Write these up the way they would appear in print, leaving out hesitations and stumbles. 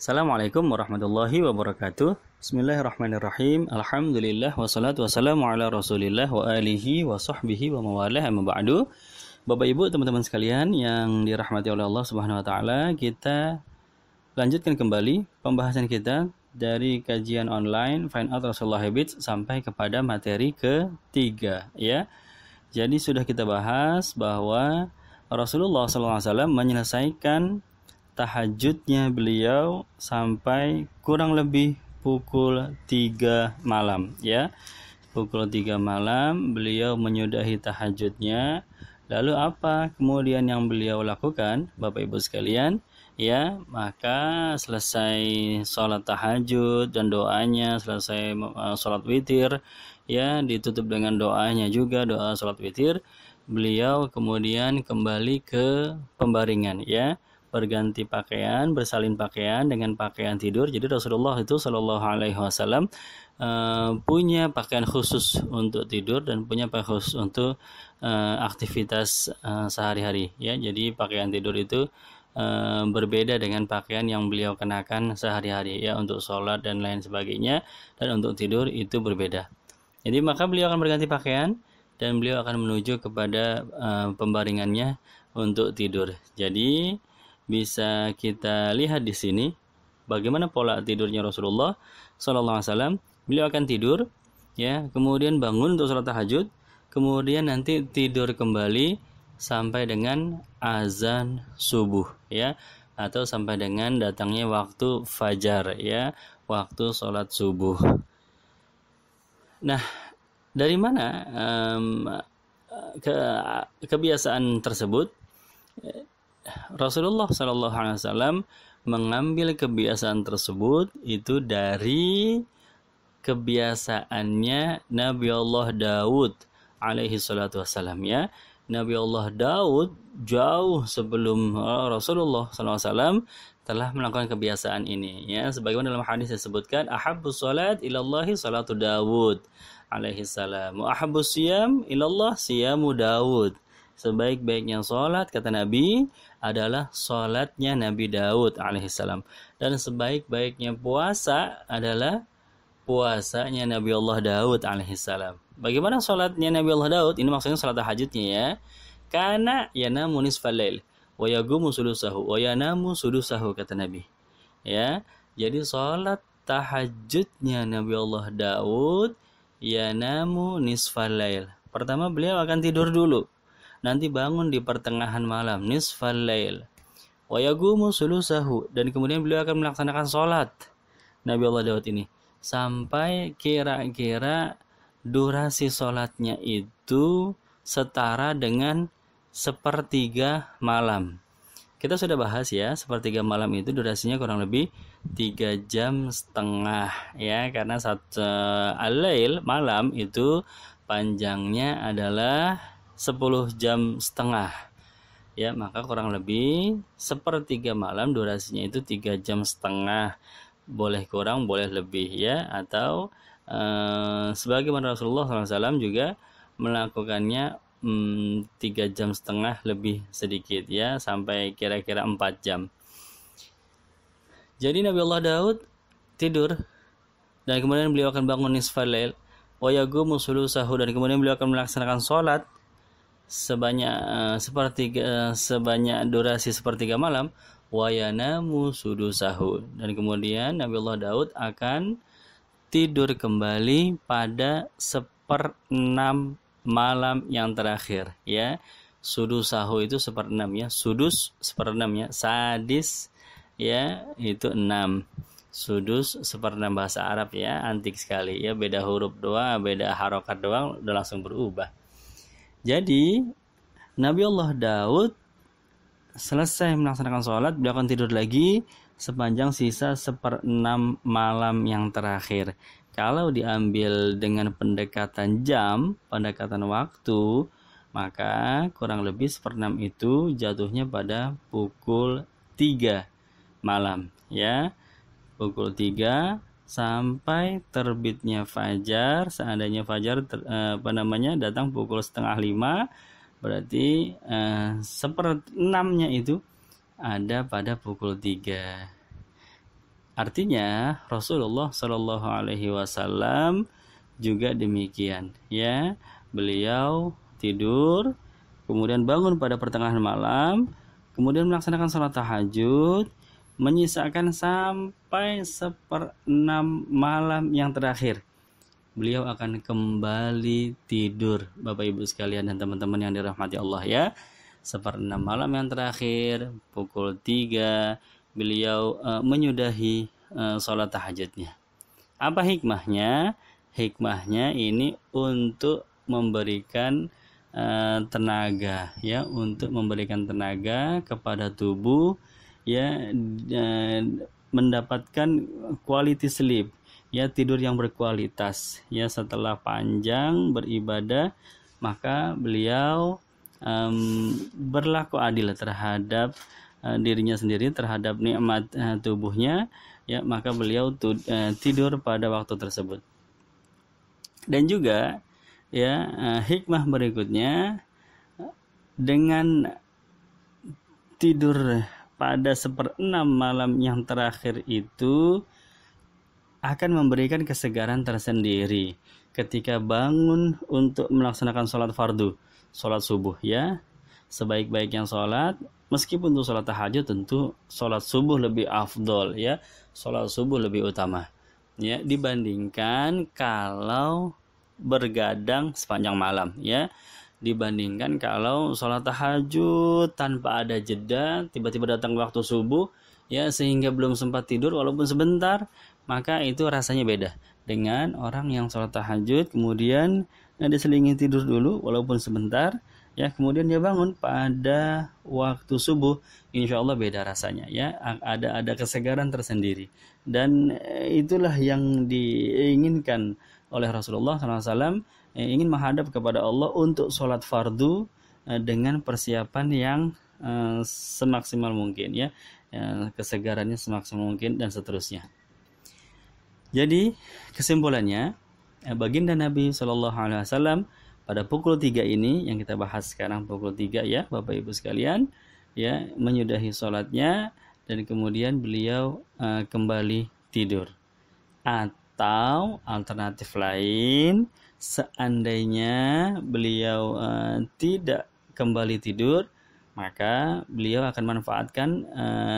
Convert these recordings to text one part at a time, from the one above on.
Assalamualaikum warahmatullahi wabarakatuh. Bismillahirrahmanirrahim. Alhamdulillah wassalatu wassalamu ala Rasulillah wa alihi wa sahbihi wa mawalah amma ba'du. Bapak Ibu, teman-teman sekalian yang dirahmati oleh Allah Subhanahu wa taala, kita lanjutkan kembali pembahasan kita dari kajian online Find Out Rasulullah Habits sampai kepada materi ketiga, ya. Jadi sudah kita bahas bahwa Rasulullah SAW menyelesaikan tahajudnya beliau sampai kurang lebih pukul 3 malam, ya. Pukul 3 malam beliau menyudahi tahajudnya. Lalu apa kemudian yang beliau lakukan, Bapak Ibu sekalian? Ya, maka selesai sholat tahajud dan doanya, selesai sholat witir, ya, ditutup dengan doanya juga, doa sholat witir. Beliau kemudian kembali ke pembaringan, ya, berganti pakaian, bersalin pakaian dengan pakaian tidur. Jadi Rasulullah itu Shallallahu Alaihi Wasallam punya pakaian khusus untuk tidur dan punya pakaian khusus untuk aktivitas sehari-hari, ya. Jadi pakaian tidur itu berbeda dengan pakaian yang beliau kenakan sehari-hari, ya, untuk sholat dan lain sebagainya, dan untuk tidur itu berbeda. Jadi maka beliau akan berganti pakaian dan beliau akan menuju kepada pembaringannya untuk tidur. Jadi bisa kita lihat di sini bagaimana pola tidurnya Rasulullah Sallallahu Alaihi Wasallam. Beliau akan tidur, ya, kemudian bangun untuk sholat tahajud, kemudian nanti tidur kembali sampai dengan azan subuh, ya, atau sampai dengan datangnya waktu fajar, ya, waktu sholat subuh. Nah, dari mana kebiasaan tersebut? Rasulullah Sallallahu Alaihi Wasallam mengambil kebiasaan tersebut itu dari kebiasaannya Nabi Allah Daud alaihi salatu wassalam, ya. Nabi Allah Daud jauh sebelum Rasulullah SAW telah melakukan kebiasaan ini, ya. Sebagaimana dalam hadis disebutkan, ahabbus salat ilallahi salatu Daud alaihi salam, wa ahabbus siyam ilallah siyamu Daud. Sebaik-baiknya salat, kata Nabi, adalah salatnya Nabi Daud alaihissalam, dan sebaik-baiknya puasa adalah puasanya Nabi Allah Daud alaihissalam. Bagaimana salatnya Nabi Allah Daud? Ini maksudnya salat tahajudnya, ya. Kana yanamu nisfal lail wa yaqumu sulusahu wa yanamu sudusahu, kata Nabi, ya. Jadi salat tahajudnya Nabi Allah Daud yanamu nisfal lail. Pertama beliau akan tidur dulu, nanti bangun di pertengahan malam, nisfal lail. Wa yaqumu sulusahu, dan kemudian beliau akan melaksanakan sholat Nabi Allah Daud ini sampai kira-kira durasi sholatnya itu setara dengan sepertiga malam. Kita sudah bahas, ya, sepertiga malam itu durasinya kurang lebih 3,5 jam, ya, karena al-lail, malam, itu panjangnya adalah 10,5 jam, ya. Maka kurang lebih sepertiga malam durasinya itu 3,5 jam, boleh kurang boleh lebih, ya, atau sebagaimana Rasulullah SAW juga melakukannya 3,5 jam lebih sedikit, ya, sampai kira-kira 4 jam. Jadi Nabi Allah Daud tidur dan kemudian beliau akan bangun nisfal lail wa yaqumu sulusahu, dan kemudian beliau akan melaksanakan sholat sebanyak durasi sepertiga malam, wa yanamu sudusahu, dan kemudian Nabi Allah Daud akan tidur kembali pada 1/6 malam yang terakhir, ya. Sudusahu itu 1/6, ya. Sudus 1/6, ya. Sadis, ya, itu 6. Sudus 1/6 bahasa Arab, ya, antik sekali, ya, beda huruf doang, beda harokat doang udah langsung berubah. Jadi Nabi Allah Daud selesai melaksanakan sholat, beliau akan tidur lagi sepanjang sisa 1/6 malam yang terakhir. Kalau diambil dengan pendekatan jam, pendekatan waktu, maka kurang lebih 1/6 itu jatuhnya pada pukul 3 malam, ya. Pukul 3 sampai terbitnya fajar. Seandainya fajar datang pukul 4:30, berarti 1/6-nya itu ada pada pukul 3. Artinya Rasulullah Shallallahu Alaihi Wasallam juga demikian, ya. Beliau tidur, kemudian bangun pada pertengahan malam, kemudian melaksanakan sholat tahajud, menyisakan sampai 1/6 malam yang terakhir. Beliau akan kembali tidur, Bapak Ibu sekalian dan teman-teman yang dirahmati Allah, ya. 1/6 malam yang terakhir, pukul 3, beliau menyudahi sholat tahajudnya. Apa hikmahnya? Hikmahnya ini untuk memberikan tenaga, ya, untuk memberikan tenaga kepada tubuh, ya, mendapatkan quality sleep, ya, tidur yang berkualitas, ya. Setelah panjang beribadah, maka beliau berlaku adil terhadap dirinya sendiri, terhadap nikmat tubuhnya, ya. Maka beliau tidur pada waktu tersebut. Dan juga, ya, hikmah berikutnya, dengan tidur pada 1/6 malam yang terakhir itu akan memberikan kesegaran tersendiri ketika bangun untuk melaksanakan sholat fardu, sholat subuh, ya. Sebaik-baiknya sholat, meskipun untuk sholat tahajud, tentu sholat subuh lebih afdol, ya. Sholat subuh lebih utama, ya, dibandingkan kalau bergadang sepanjang malam, ya. Dibandingkan kalau sholat tahajud tanpa ada jeda, tiba-tiba datang waktu subuh, ya, sehingga belum sempat tidur walaupun sebentar, maka itu rasanya beda dengan orang yang sholat tahajud kemudian diselingi tidur dulu walaupun sebentar, ya, kemudian dia bangun pada waktu subuh. Insya Allah beda rasanya, ya. Ada kesegaran tersendiri, dan itulah yang diinginkan oleh Rasulullah SAW, ingin menghadap kepada Allah untuk sholat fardu dengan persiapan yang semaksimal mungkin, ya, kesegarannya semaksimal mungkin dan seterusnya. Jadi kesimpulannya, baginda Nabi Shallallahu Alaihi Wasallam pada pukul 3 ini yang kita bahas sekarang, pukul 3, ya, Bapak Ibu sekalian, ya, menyudahi sholatnya dan kemudian beliau kembali tidur. Atau alternatif lain, seandainya beliau tidak kembali tidur, maka beliau akan manfaatkan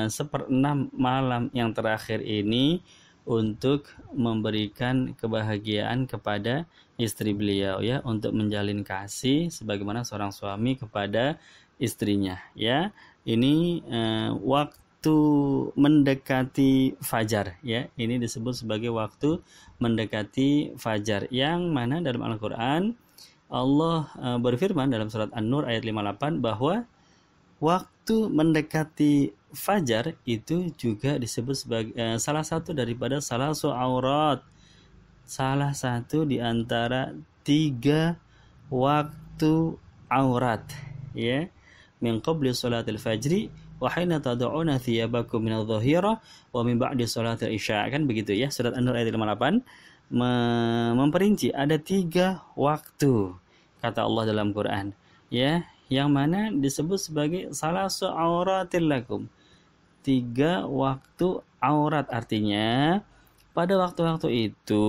1/6 malam yang terakhir ini untuk memberikan kebahagiaan kepada istri beliau, ya, untuk menjalin kasih sebagaimana seorang suami kepada istrinya, ya. Ini waktu mendekati fajar, ya. Ini disebut sebagai waktu mendekati fajar, yang mana dalam Al-Qur'an Allah berfirman dalam surat An-Nur ayat 58 bahwa waktu mendekati fajar itu juga disebut sebagai salah satu daripada salasu aurat, salah satu di antara 3 waktu aurat, ya. Min qabli salatil fajri wa hina tad'una thiyabakum min adh-dhahira wa min ba'di salatil isya, kan begitu, ya. Surat An-Nur ayat 58 memperinci ada 3 waktu kata Allah dalam Quran, ya, yang mana disebut sebagai salasu auratil lakum, 3 waktu aurat. Artinya pada waktu-waktu itu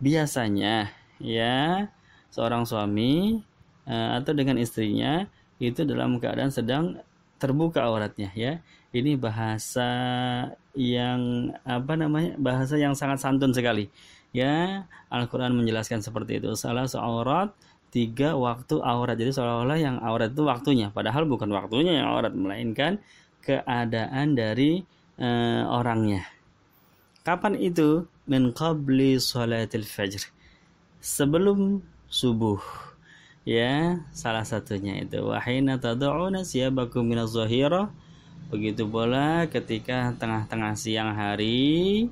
biasanya, ya, seorang suami atau dengan istrinya itu dalam keadaan sedang terbuka auratnya, ya. Ini bahasa yang bahasa yang sangat santun sekali, ya. Al-Qur'an menjelaskan seperti itu, salasu aurat, 3 waktu aurat. Jadi seolah-olah yang aurat itu waktunya, padahal bukan waktunya yang aurat, melainkan keadaan dari orangnya. Kapan itu? Min qabli sholatil fajr, sebelum subuh, ya, salah satunya itu. Wa hina tad'una siyabakum minaz zahira, begitu pula ketika tengah-tengah siang hari,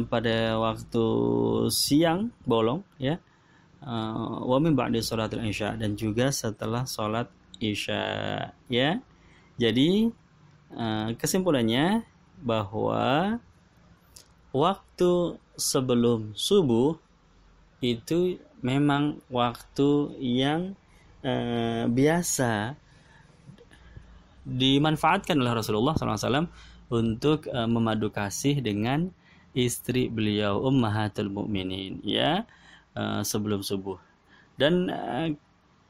pada waktu siang bolong, ya. Wa min ba'di sholatil isya, dan juga setelah sholat isya, ya. Jadi kesimpulannya bahwa waktu sebelum subuh itu memang waktu yang biasa dimanfaatkan oleh Rasulullah SAW untuk memadu kasih dengan istri beliau Ummahatul Mukminin ya, sebelum subuh. Dan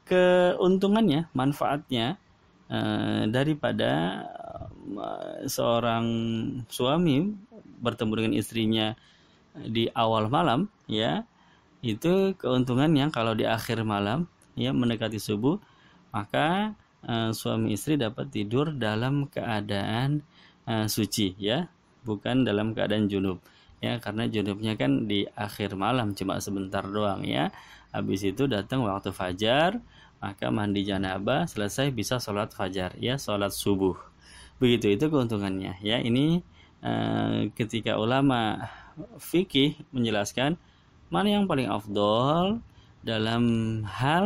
keuntungannya, manfaatnya daripada seorang suami bertemu dengan istrinya di awal malam ya, itu keuntungannya kalau di akhir malam ya mendekati subuh, maka suami istri dapat tidur dalam keadaan suci ya, bukan dalam keadaan junub ya, karena junubnya kan di akhir malam cuma sebentar doang ya. Habis itu datang waktu fajar, maka mandi janabah, selesai bisa sholat fajar ya, sholat subuh. Begitu, itu keuntungannya ya. Ini ketika ulama fikih menjelaskan mana yang paling afdol dalam hal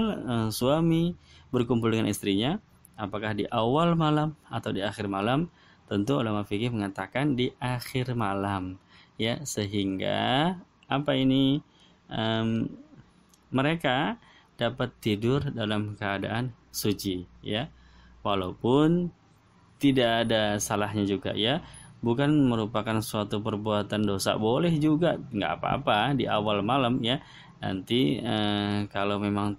suami berkumpul dengan istrinya, apakah di awal malam atau di akhir malam. Tentu ulama fikih mengatakan di akhir malam ya, sehingga apa ini mereka dapat tidur dalam keadaan suci ya, walaupun tidak ada salahnya juga ya, bukan merupakan suatu perbuatan dosa, boleh juga, nggak apa-apa di awal malam ya. Nanti kalau memang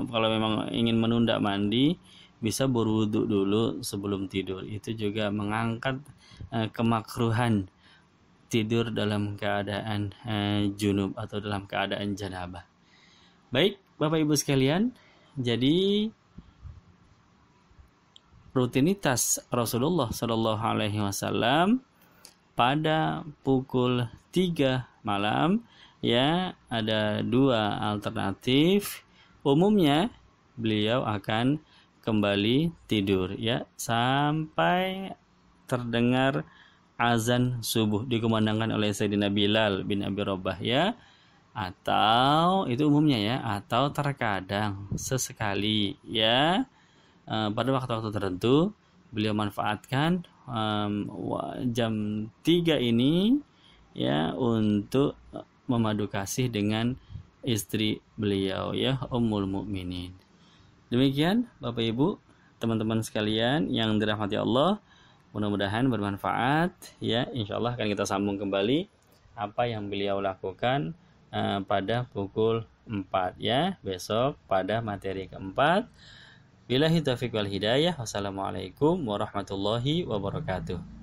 kalau memang ingin menunda mandi, bisa berwudu dulu sebelum tidur. Itu juga mengangkat kemakruhan tidur dalam keadaan junub atau dalam keadaan janabah. Baik, Bapak Ibu sekalian, jadi rutinitas Rasulullah Shallallahu Alaihi Wasallam pada pukul 3 malam ya, ada dua alternatif. Umumnya beliau akan kembali tidur ya sampai terdengar azan subuh dikumandangkan oleh Sayyidina Bilal bin Abi Rabah ya, atau itu umumnya ya, atau terkadang sesekali ya pada waktu-waktu tertentu beliau manfaatkan jam 3 ini ya untuk memadu kasih dengan istri beliau ya, Ummul Mukminin. Demikian Bapak Ibu, teman-teman sekalian yang dirahmati Allah, mudah-mudahan bermanfaat ya. Insyaallah akan kita sambung kembali apa yang beliau lakukan pada pukul 4 ya, besok pada materi keempat. Billahi taufiq wal hidayah. Wassalamualaikum warahmatullahi wabarakatuh.